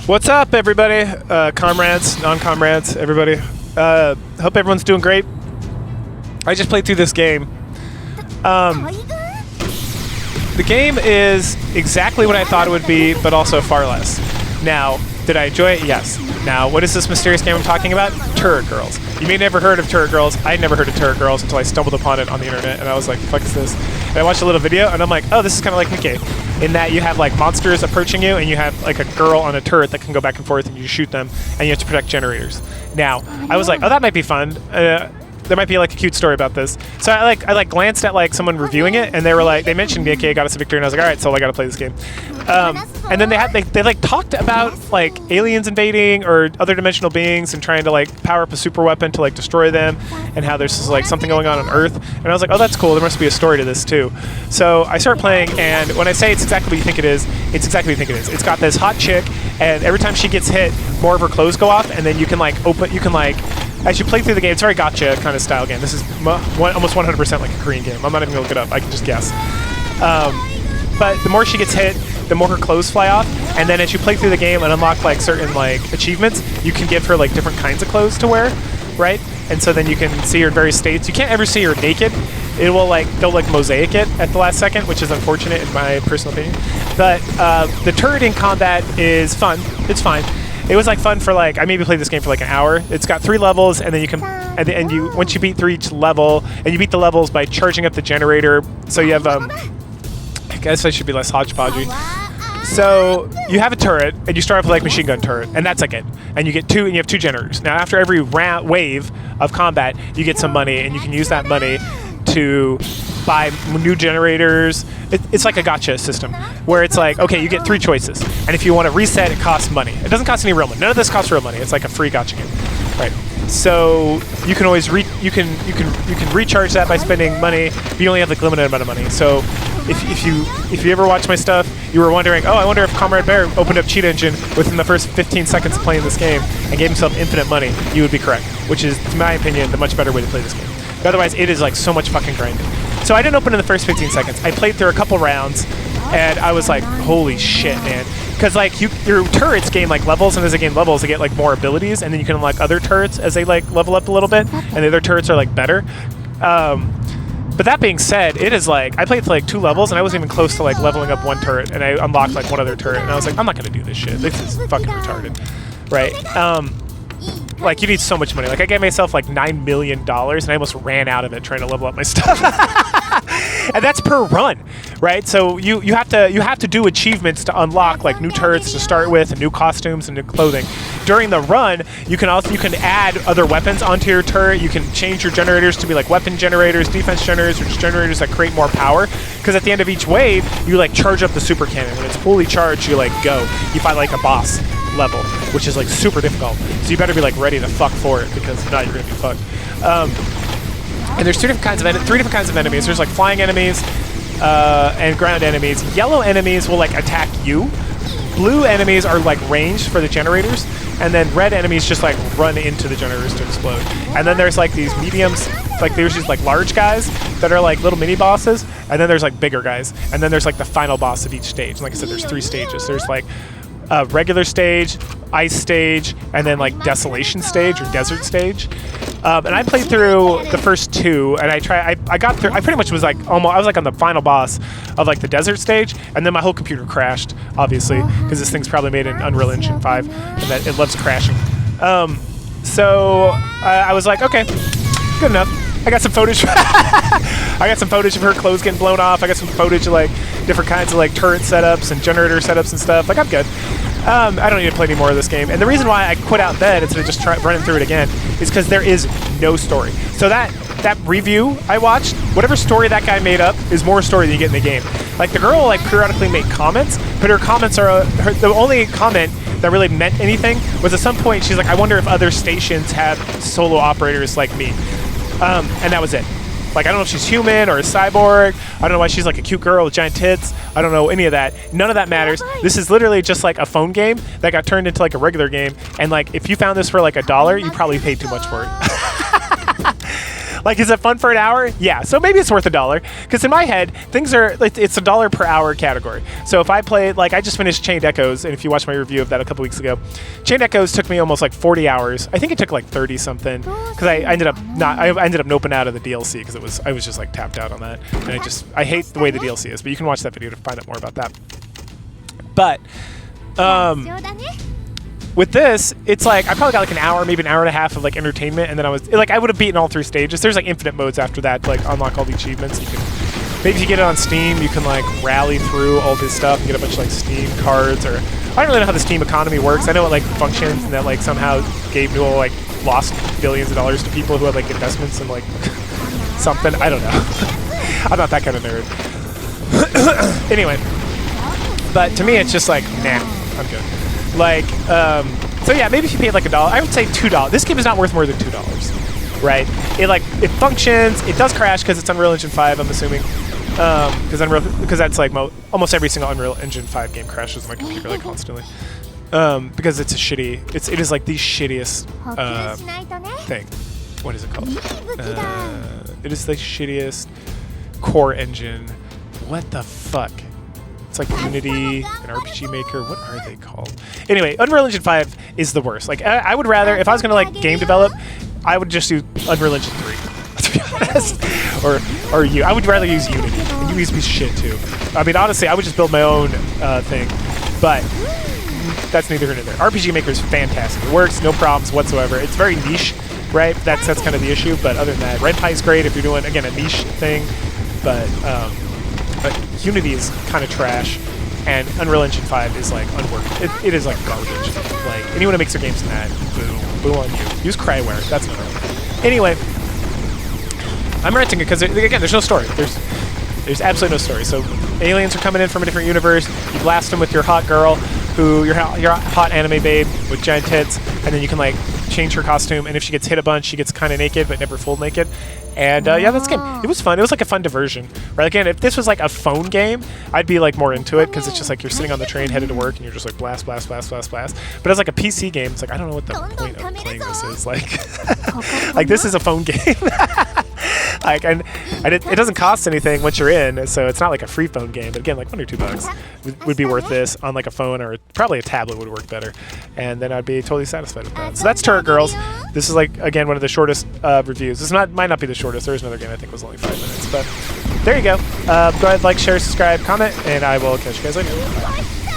What's up, everybody? Comrades, non-comrades, everybody. Hope everyone's doing great. I just played through this game. The game is exactly what I thought it would be, but also far less. Now, did I enjoy it? Yes. Now, what is this mysterious game I'm talking about? Turret Girls. You may have never heard of Turret Girls. I had never heard of Turret Girls until I stumbled upon it on the internet, and I was like, fuck is this? And I watched a little video, and I'm like, oh, this is kind of like Nikkei, in that you have like monsters approaching you, and you have like a girl on a turret that can go back and forth, and you shoot them, and you have to protect generators. Now, I was like, oh, that might be fun. There might be like a cute story about this. So I glanced at like someone reviewing it, and they were like, they mentioned Nikkei got us a victory, and I was like, all right, so I got to play this game. And then they like talked about like aliens invading or other dimensional beings and trying to like power up a super weapon to like destroy them, and how there's like something going on Earth. And I was like, oh, that's cool. There must be a story to this too. So I start playing, and when I say it's exactly what you think it is, it's exactly what you think it is. It's got this hot chick, and every time she gets hit, more of her clothes go off, and then you can like as you play through the game, it's a very gotcha kind of style game. This is almost 100% like a Korean game. I'm not even going to look it up. I can just guess. But the more she gets hit, the more her clothes fly off. And then as you play through the game and unlock like certain like achievements, you can give her like different kinds of clothes to wear, right? And so then you can see her in various states. You can't ever see her naked. It will like, they'll like mosaic it at the last second, which is unfortunate in my personal opinion. But the turret in combat is fun. It's fine. It was like fun for like, I maybe played this game for like an hour. It's got 3 levels, and then you can, and you once you beat through each level, and you beat the levels by charging up the generator. So you have, I guess I should be less hodgepodgey. So you have a turret, and you start off with like machine gun turret, and that's like it. And you get you have 2 generators. Now after every wave of combat, you get some money, and you can use that money to buy new generators. It's like a gotcha system where it's like, okay, you get 3 choices, and if you want to reset, it costs money. It doesn't cost any real money. None of this costs real money. It's like a free gotcha game, right? So you can always you can recharge that by spending money, but you only have like limited amount of money. So if you ever watch my stuff, you were wondering, oh, I wonder if Comrade Bear opened up Cheat Engine within the first 15 seconds of playing this game and gave himself infinite money, you would be correct, which is, in my opinion, the much better way to play this game. But otherwise, it is like so much fucking grinding. So I didn't open in the first 15 seconds. I played through a couple rounds, and I was like, holy shit, man. Because like your turrets gain like levels, and as they gain levels, they get like more abilities, and then you can unlock other turrets as they like level up a little bit, and the other turrets are like better. But that being said, it is like, I played for like 2 levels, and I wasn't even close to like leveling up 1 turret, and I unlocked like 1 other turret, and I was like, I'm not gonna do this shit. This is fucking retarded, right? Like, you need so much money. Like, I gave myself like $9 million, and I almost ran out of it trying to level up my stuff. And that's per run, right? So you have to do achievements to unlock like new turrets to start with, and new costumes and new clothing. During the run, you can add other weapons onto your turret. You can change your generators to be like weapon generators, defense generators, or just generators that create more power. Because at the end of each wave, you like charge up the super cannon. When it's fully charged, you like go. You find like a boss level, which is like super difficult. So you better be like ready to fuck for it, because if not, you're gonna be fucked. And there's 3 different kinds of enemies. There's like flying enemies and ground enemies. Yellow enemies will like attack you. Blue enemies are like ranged for the generators, and then red enemies just like run into the generators to explode. And then there's like these mediums, like there's these like large guys that are like little mini bosses, and then there's like bigger guys, and then there's like the final boss of each stage. And like I said, there's 3 stages. There's like regular stage, ice stage, and then like desolation stage or desert stage. And I played through the first 2, and I got through. I pretty much was like I was like on the final boss of like the desert stage, and then my whole computer crashed, obviously, because this thing's probably made in Unreal Engine 5, and that it loves crashing. So I was like, okay, good enough. I got some footage. I got some footage of her clothes getting blown off. I got some footage of like different kinds of like turret setups and generator setups and stuff. Like, I'm good. I don't need to play any more of this game. And the reason why I quit out then instead of just running through it again is because there is no story. So that review I watched, whatever story that guy made up is more story than you get in the game. Like, the girl like periodically made comments, but her comments are the only comment that really meant anything was at some point she's like, I wonder if other stations have solo operators like me. And that was it. Like, I don't know if she's human or a cyborg. I don't know why she's like a cute girl with giant tits. I don't know any of that. None of that matters. This is literally just like a phone game that got turned into like a regular game. And like, if you found this for like $1, you probably paid too much for it. Like, is it fun for an hour? Yeah, so maybe it's worth $1. Because in my head, things are, it's $1 per hour category. So if I play, like, I just finished Chained Echoes, and if you watched my review of that a couple weeks ago, Chained Echoes took me almost like 40 hours. I think it took like 30 something, because I ended up noping out of the DLC because I was just like tapped out on that, and I hate the way the DLC is. But you can watch that video to find out more about that. But with this, it's like I probably got like an hour, maybe an hour and a half of like entertainment, and then I would have beaten all 3 stages. There's like infinite modes after that to like unlock all the achievements. You can maybe if you get it on Steam, you can like rally through all this stuff and get a bunch of like Steam cards. Or I don't really know how the Steam economy works. I know it like functions and that like somehow Gabe Newell like lost billions of dollars to people who had like investments in like something. I don't know. I'm not that kind of nerd. Anyway, but to me it's just like nah, I'm good. Like, so yeah, maybe if you paid like $1, I would say $2. This game is not worth more than $2, right? It functions. It does crash because it's Unreal Engine 5, I'm assuming, because that's like almost every single Unreal Engine 5 game crashes on my computer like constantly, because it's it is like the shittiest thing. What is it called? It is the shittiest core engine. What the fuck? It's like Unity, an RPG Maker. What are they called? Anyway, Unreal Engine 5 is the worst. Like, I would rather, if I was gonna like game develop, I would just do Unreal Engine 3. To be honest, I would rather use Unity. And Unity's a piece of shit too. I mean, honestly, I would just build my own thing, but that's neither here nor there. RPG Maker is fantastic. It works, no problems whatsoever. It's very niche, right? That's kind of the issue. But other than that, RedPie is great if you're doing again a niche thing, but Unity is kind of trash, and Unreal Engine 5 is like unworkable. It is like garbage. Like anyone who makes their games in that, boo on you. Use Cryware. That's another one. Anyway, I'm renting it because again, there's no story. There's absolutely no story. So aliens are coming in from a different universe. You blast them with your hot girl, your hot anime babe with giant tits, and then you can like change her costume. And if she gets hit a bunch, she gets kind of naked, but never full naked. And yeah, that's the game. It was fun. It was like a fun diversion. Right? Again, if this was like a phone game, I'd be like more into it because it's just like you're sitting on the train headed to work and you're just like blast, blast, blast, blast, blast. But as like a PC game, it's like I don't know what the point of playing this is. Like, like this is a phone game. Like, and it doesn't cost anything once you're in, so it's not like a free phone game. But again, like $1 or $2 would be worth this on like a phone, or probably a tablet would work better. And then I'd be totally satisfied with that. So that's Turret Girls. This is like again one of the shortest reviews. This might not be the shortest. There's another game I think was only 5 minutes, but there you go. Go ahead, like, share, subscribe, comment, and I will catch you guys later.